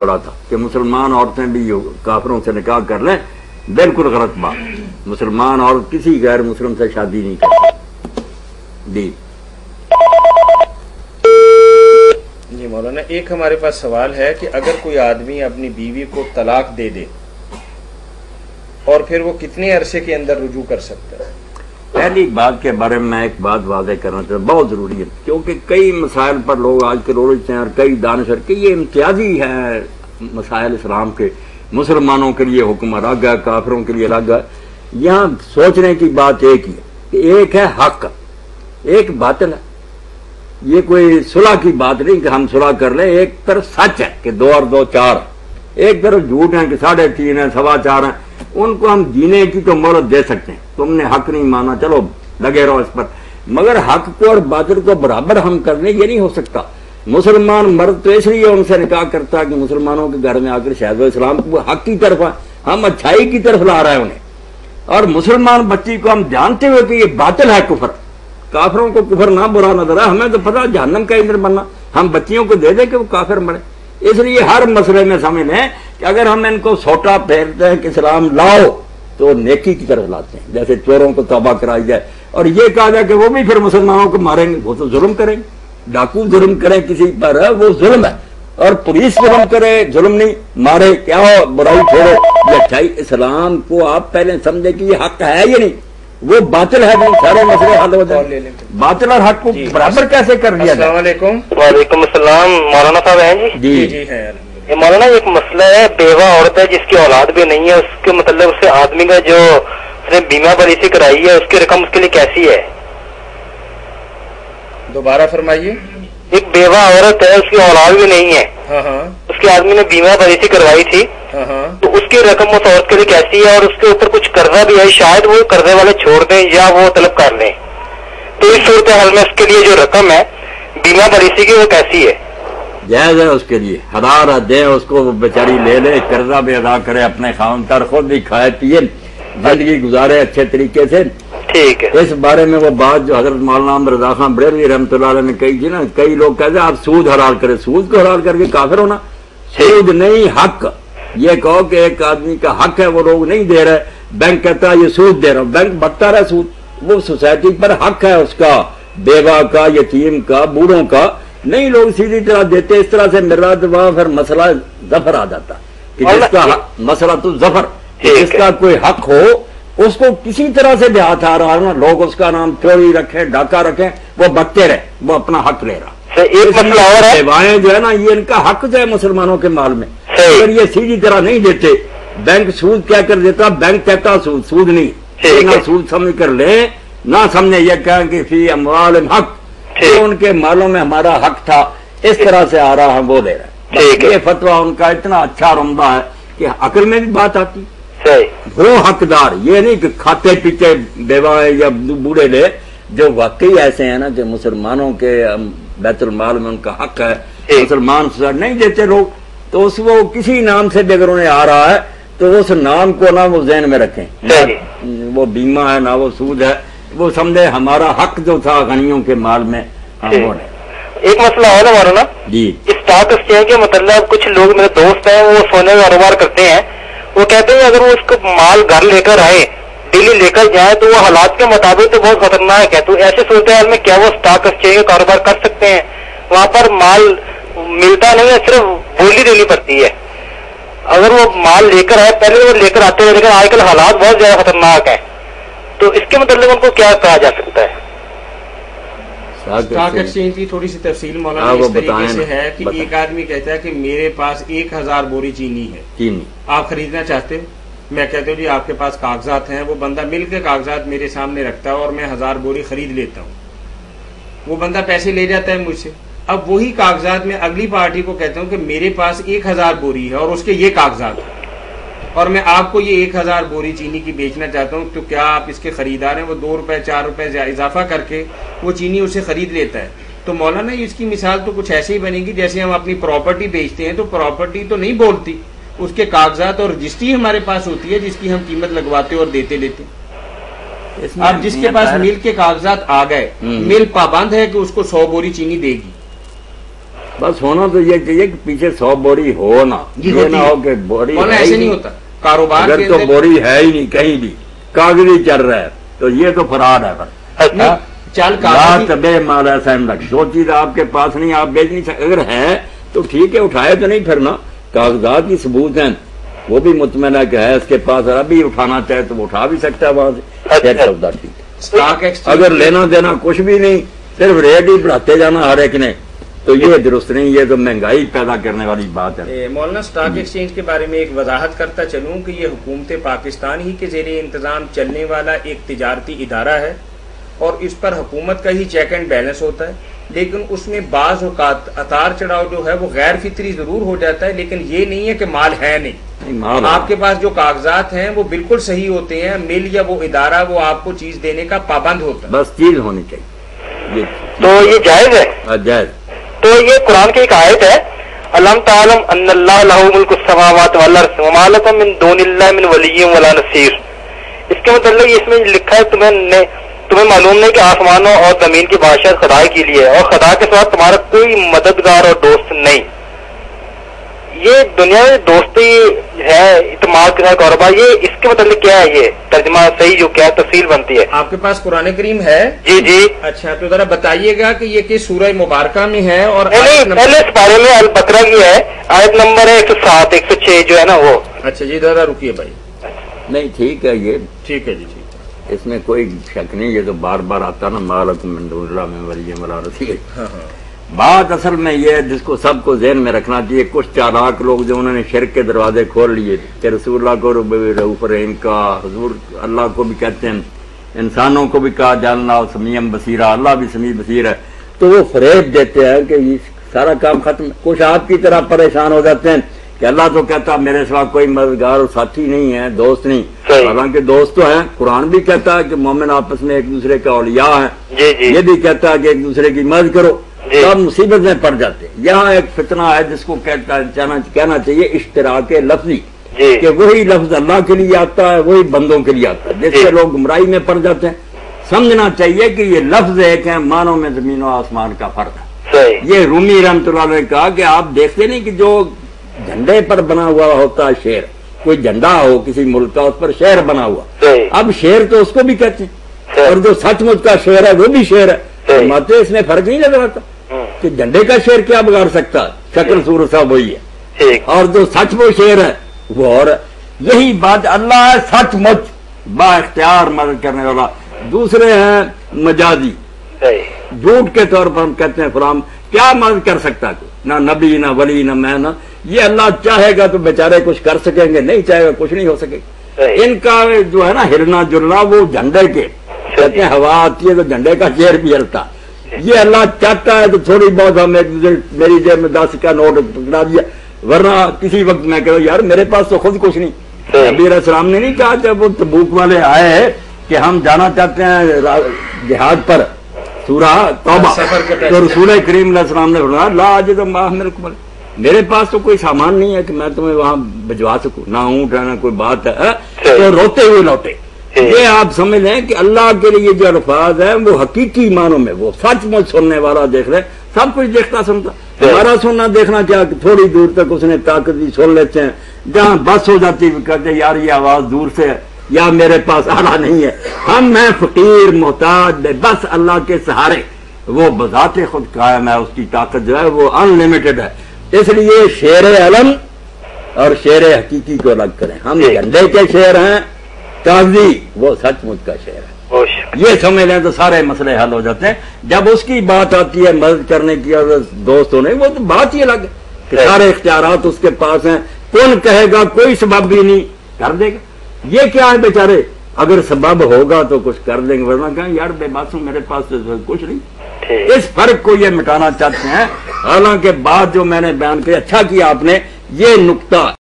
पड़ा था कि मुसलमान औरतें भी काफिरों से निकाह कर लें, बिल्कुल गलत बात। मुसलमान औरत किसी गैर मुस्लिम से शादी नहीं करती। जी मौलाना, एक हमारे पास सवाल है कि अगर कोई आदमी अपनी बीवी को तलाक दे दे और फिर वो कितने अरसे के अंदर रुजू कर सकता है? पहली बात के बारे में मैं एक बात वाज़ेह करना चाहता हूँ, बहुत जरूरी है, क्योंकि कई मसाइल पर लोग आज के रोज़ते हैं और कई दानिशर के ये इम्तियाजी है मसाइल इस्लाम के। मुसलमानों के लिए हुक्म अलग है, काफिरों के लिए अलग है। यहाँ सोचने की बात एक ही है कि एक है हक, एक बातिल है। ये कोई सुलह की बात नहीं कि हम सुलह कर लें। एक तरफ सच है कि 2 और 2 4, एक तरफ झूठ है कि 3.5 है, 4.25 है। उनको हम जीने की तो मोहलत दे सकते हैं, तुमने हक नहीं माना चलो लगे रहो इस पर, मगर हक को और बातिल को बराबर हम करने ये नहीं हो सकता। मुसलमान मर्द तो इसलिए उनसे निकाह करता है कि मुसलमानों के घर में आकर शायद इस्लाम को हक की तरफ है, हम अच्छाई की तरफ ला रहे हैं उन्हें। और मुसलमान बच्ची को हम जानते हुए कि ये बातिल है कुफर, काफिरों को कुफर ना बुरा नजर है, हमें तो पता जहन्नम का ईंधन बनना, हम बच्चियों को दे दे कि वो काफिर मरे। इसलिए हर मसले में समझ लें कि अगर हम इनको सोटा फेरते हैं कि इस्लाम लाओ तो नेकी की तरफ लाते हैं, जैसे चोरों को तौबा कराई जाए और ये कहा जाए कि वो भी फिर मुसलमानों को मारेंगे, वो तो जुल्म करेंगे। डाकू जुल्म करे किसी पर वो जुल्म है, और पुलिस जुल्म करे जुल्म नहीं, मारे क्या हो, बुराई छोड़ो, ये अच्छाई। इस्लाम को आप पहले समझे कि ये हक है या नहीं, वो बातिल है नहीं, सारे मसले हल हो जाए। बातिल और हक को बराबर कैसे कर दिया जाए? वालेकुम अस्सलाम। मौलाना साहब हैं जी? जी है। ये मौलाना एक मसला है, बेवा औरत है जिसकी औलाद भी नहीं है, उसके मतलब उससे आदमी का जो उसने बीमा पॉलिसी कराई है उसकी रकम उसके लिए कैसी है? दोबारा फरमाइए। एक बेवा औरत है, उसकी औलाद भी नहीं है, उसके आदमी ने बीमा पॉलिसी करवाई थी, तो उसकी रकम उस औरत के लिए कैसी है? और उसके ऊपर कुछ कर्जा भी है, शायद वो कर्जे वाले छोड़ दें या वो तलब कर लें, तो इस सूरत हाल में उसके लिए जो रकम है बीमा पॉलिसी की वो कैसी है? जायज है उसके लिए, हज़ार दे उसको, बेचारी ले ले, कर्जा भी अदा करे, अपने खावन पर खुद भी खाए पिए, जिंदगी गुजारे अच्छे तरीके से। ठीक है। इस बारे में वो बात जो हजरत मौलाना रज़ा खान बरेलवी रहमतुल्लाह अलैह ने कही थी ना, कई लोग कहते हैं आप सूद हलाल करें, सूद को हलाल करके काफिर होना। सूद नहीं, हक। ये कहो कि एक आदमी का हक है वो लोग नहीं दे रहे, बैंक कहता है ये सूद दे रहा हूं, बैंक बता रहा है सूद, वो सोसाइटी पर हक है उसका, बेवा का, यतीम का, बूढ़ों का नहीं लोग सीधी तरह देते। इस तरह से मेरा दबा फिर मसला जफर आ जाता कि जिसका मसला तो जफर, जिसका कोई हक हो उसको किसी तरह से देहात आ रहा है ना, लोग उसका नाम चोरी रखे, डाका रखे, वो बकते रहे, वो अपना हक ले रहा। एक मसला और है, सेवाएं जो है ना, ये इनका हक जो है मुसलमानों के माल में, अगर ये सीधी तरह नहीं देते, बैंक सूद क्या कर देता, बैंक कहता सूद, सूद नहीं, ना सूद समझ कर ले, ना समझे ये कहें कि फी अमवाल हक, जो उनके मालों में हमारा हक था, इस तरह से आ रहा है वो ले रहा है। ये फतवा उनका इतना अच्छा और उम्दा है कि अकल में भी बात आती। वो हकदार ये नहीं कि खाते पीते बेवाएं या बूढ़े ले, जो वाकई ऐसे हैं ना कि मुसलमानों के बैतुल माल में उनका हक है, मुसलमान नहीं देते लोग, तो उस वो किसी नाम से भी अगर उन्हें आ रहा है तो उस नाम को ना वो जहन में रखें, वो बीमा है ना वो सूद है, वो समझे हमारा हक जो था गनियों के माल में वो नहीं। एक मसला और है ना जी, स्टॉक एक्सचेंज के मतलब कुछ लोग मेरे दोस्त हैं वो सोने का कारोबार करते हैं, वो कहते हैं अगर वो उसको माल घर लेकर आए, डेली लेकर जाए तो वो हालात के मुताबिक तो बहुत खतरनाक है, तो ऐसे सूरत हाल में क्या वो स्टॉक एक्सचेंज का कारोबार कर सकते हैं? वहाँ पर माल मिलता नहीं है, सिर्फ बोली देनी पड़ती है। अगर वो माल लेकर आए, पहले वो लेकर आते हैं, लेकिन आजकल हालात बहुत ज्यादा खतरनाक है, तो इसके मतलब उनको क्या कहा जा सकता है? स्टॉक एक्सचेंज की थोड़ी सी तफसील मौलाना इस तरीके से है कि एक आदमी कहता है कि मेरे पास 1000 बोरी चीनी है, आप खरीदना चाहते हो? मैं कहता हूँ जी आपके पास कागजात हैं, वो बंदा मिल के कागजात मेरे सामने रखता है और मैं 1000 बोरी खरीद लेता हूँ, वो बंदा पैसे ले जाता है मुझसे। अब वही कागजात में अगली पार्टी को कहता हूँ कि मेरे पास 1000 बोरी है और उसके ये कागजात हैं, और मैं आपको ये 1000 बोरी चीनी की बेचना चाहता हूँ, तो क्या आप इसके खरीदार हैं? वो 2 रुपए 4 रुपए इजाफा करके वो चीनी उसे खरीद लेता है। तो मौलाना इसकी मिसाल तो कुछ ऐसे ही बनेगी जैसे हम अपनी प्रॉपर्टी बेचते हैं, तो प्रॉपर्टी तो नहीं बोलती, उसके कागजात और रजिस्ट्री हमारे पास होती है जिसकी हम कीमत लगवाते और देते लेते। अब जिसके पास मिल के कागजात आ गए, मिल पाबंद है कि उसको 100 बोरी चीनी देगी, بس ہونا تو یہ چاہیے کہ پیچھے 100 بوری ہو نا، یہ نہ ہو کہ بوری ایسے نہیں ہوتا کاروبار، اگر تو بوری ہے ہی نہیں کہیں بھی، کاغذی چل رہا ہے تو یہ تو فراد ہے۔ مال ایسا جو چیز آپ کے پاس نہیں آپ بیچ نہیں سکتے، اگر ہے تو ٹھیک ہے اٹھائے تو نہیں پھرنا، کاغذات کی ثبوت ہیں وہ بھی مطمئن ہے کہ ہے اس کے پاس، ابھی اٹھانا چاہے تو وہ اٹھا بھی سکتا ہے وہاں سے، سودا ٹھیک ہے۔ اگر لینا دینا کچھ بھی نہیں، صرف ریٹ ہی بڑھاتے جانا ہر ایک نے، تو یہ درست نہیں، یہ تو مہنگائی پیدا کرنے والی بات ہے۔ مولانا اسٹاک ایکسچینج کے بارے میں ایک وضاحت کرتا چلوں کہ یہ حکومت پاکستان ہی کے زیر انتظام چلنے والا ایک تجارتی ادارہ ہے اور اس پر حکومت کا ہی چیک اینڈ بیلنس ہوتا ہے، لیکن اس میں بعض اوقات اتار چڑھاؤ جو ہے وہ غیر فطری ضرور ہو جاتا ہے، لیکن یہ نہیں ہے کہ مال ہے نہیں، آپ کے پاس جو کاغذات ہیں وہ بالکل صحیح ہوتے ہیں، مل یا وہ ادارہ وہ آپ کو چیز دینے کا پابند ہوتا ہے، بس چیز ہونی چاہیے۔ تو یہ جائز ہے؟ جائز۔ تو یہ قرآن کی ایک آیت ہے، الم تعلم ان اللہ لہ ملک السماوات والارض وما لکم من دون اللہ من ولی ولا نصیر، اس کے متعلق اس میں لکھا ہے تمہیں معلوم نہیں کہ آسمانوں اور زمین کی بادشاہت خدا کے لیے ہے اور خدا کے ساتھ تمہارا کوئی مددگار اور دوست نہیں۔ یہ دنیا میں دوستی ہے، اعتماد کے ساتھ کاروبار، یہ اس کے متعلق کیا ہے؟ یہ ترجمہ صحیح جو کیا تفصیل بنتی ہے؟ آپ کے پاس قرآن کریم ہے؟ جی جی۔ اچھا تو ذرا بتائیے گا کہ یہ کس سورہ مبارکہ میں ہے؟ اور پہلے اس بارے میں البقرہ کی ہے، آیت نمبر ہے 107 106 جو ہے نا وہ۔ اچھا جی ذرا رکیے بھائی۔ نہیں ٹھیک ہے، یہ ٹھیک ہے جی ٹھیک ہے، اس میں کوئی شک نہیں، یہ تو بار بار آتا نا مالکم من دون اللہ من ولی ولا نصیر۔ بات اصل میں یہ ہے جس کو سب کو ذہن میں رکھنا چاہیے، کچھ چالاک لوگ جو انہوں نے شرک کے دروازے کھول لیے کہ رسول اللہ کو رؤوف رحیم کا، حضور اللہ کو بھی کہتے ہیں، انسانوں کو بھی کہا جاننا سمیع بصیر، اللہ بھی سمیع بصیر ہے، تو وہ فریب دیتے ہیں کہ یہ سارا کام ختم۔ کچھ آپ کی طرح پریشان ہو جاتے ہیں کہ اللہ تو کہتا میرے سوا کوئی مددگار اور ساتھی نہیں ہے، دوست نہیں، حالانکہ دوست تو ہیں، قرآن بھی کہتا ہے کہ مومن آپس میں ایک دوسرے کا اولیاء ہیں، یہ بھی کہتا ہے کہ ایک دوسرے کی مدد کرو، سب مصیبت میں پڑ جاتے ہیں۔ یہاں ایک فتنہ ہے جس کو کہنا چاہیے اشتراک لفظی، کہ وہی لفظ اللہ کے لیے آتا ہے وہی بندوں کے لیے آتا ہے، جس سے لوگ گمراہی میں پڑ جاتے ہیں۔ سمجھنا چاہیے کہ یہ لفظ ایک ہے، معنوں میں زمین و آسمان کا فرق ہے۔ یہ رومی رحمۃ اللہ نے کہا کہ آپ دیکھتے نہیں کہ جو جھنڈے پر بنا ہوا ہوتا ہے شیر، کوئی جھنڈا ہو کسی ملک کا اس پر شیر بنا ہوا، اب شیر تو اس کو بھی کہتے ہیں، اور جو سچ مچ کا شیر ہے وہ بھی شیر ہے، ماتے اس میں فرق نہیں لگ رہا کہ جھنڈے کا شیر کیا بگاڑ سکتا ہے، شکل صورت صاحب وہی ہے، اور جو سچ وہ شیر ہے وہ اور یہی بات اللہ ہے سچ مچ با اختیار مدد کرنے والا، دوسرے ہیں مجازی، جھوٹ کے طور پر ہم کہتے ہیں فلان کیا مدد کر سکتا ہے، نہ نبی نہ ولی نہ میں نہ، یہ اللہ چاہے گا تو بیچارے کچھ کر سکیں گے، نہیں چاہے گا کچھ نہیں ہو سکے گا۔ ان کا جو ہے نا ہلنا جلنا وہ جھنڈے کے کہتے ہیں، ہوا آتی ہے تو جھنڈے کا شیر بھی ہلتا، یہ اللہ چاہتا ہے تو تھوڑی بہت ہم میری جیب میں 10 کا نوٹ پکڑا دیا، ورنہ کسی وقت میں کہوں یار میرے پاس تو خود کچھ نہیں۔ نبی علیہ السلام نے نہیں کہا جب وہ تبوک والے آئے کہ ہم جانا چاہتے ہیں جہاد پر سورہ توبہ، تو رسول کریم علیہ السلام نے فرمایا لا اجد ما احملکم، میرے پاس تو کوئی سامان نہیں ہے کہ میں تمہیں وہاں بھجوا سکوں، نہ اونٹ ہے نہ کوئی بات ہے، تو روتے ہوئے لوٹے۔ یہ آپ سمجھ لیں کہ اللہ کے لیے جو الفاظ ہیں وہ حقیقی معنوں میں وہ سچ مچ سننے والا دیکھ رہے، سب کچھ دیکھتا سنتا، ہمارا سننا دیکھنا کیا کہ تھوڑی دور تک اس نے طاقت دی سن لیتے ہیں، جہاں بس ہو جاتی کہتے یار یہ آواز دور سے ہے یا میرے پاس آلہ نہیں ہے، ہم ہیں فقیر محتاج، بس اللہ کے سہارے، وہ بذات خود قائم ہے، اس کی طاقت جو ہے وہ ان لمیٹڈ ہے۔ اس لیے شیر علم اور شیر حقیقی کو الگ کریں، ہم جھنڈے کے شیر ہیں، کاغذی وہ سچ مچ کا شعر ہے، یہ سمجھ لیں تو سارے مسئلے حل ہو جاتے ہیں۔ جب اس کی بات آتی ہے مدد کرنے کی اور دوست ہونے، وہ تو بات ہی الگ ہے کہ سارے اختیارات اس کے پاس ہیں، کون کہے گا کوئی سبب بھی نہیں کر دے گا، یہ کیا ہے بیچارے اگر سبب ہوگا تو کچھ کر دیں گے، ورنہ کہیں یار بے بات ہوں میرے پاس کچھ نہیں۔ اس فرق کو یہ مٹانا چاہتے ہیں، حالانکہ بات جو میں نے بیان کی اچھا کیا آپ نے یہ نقطہ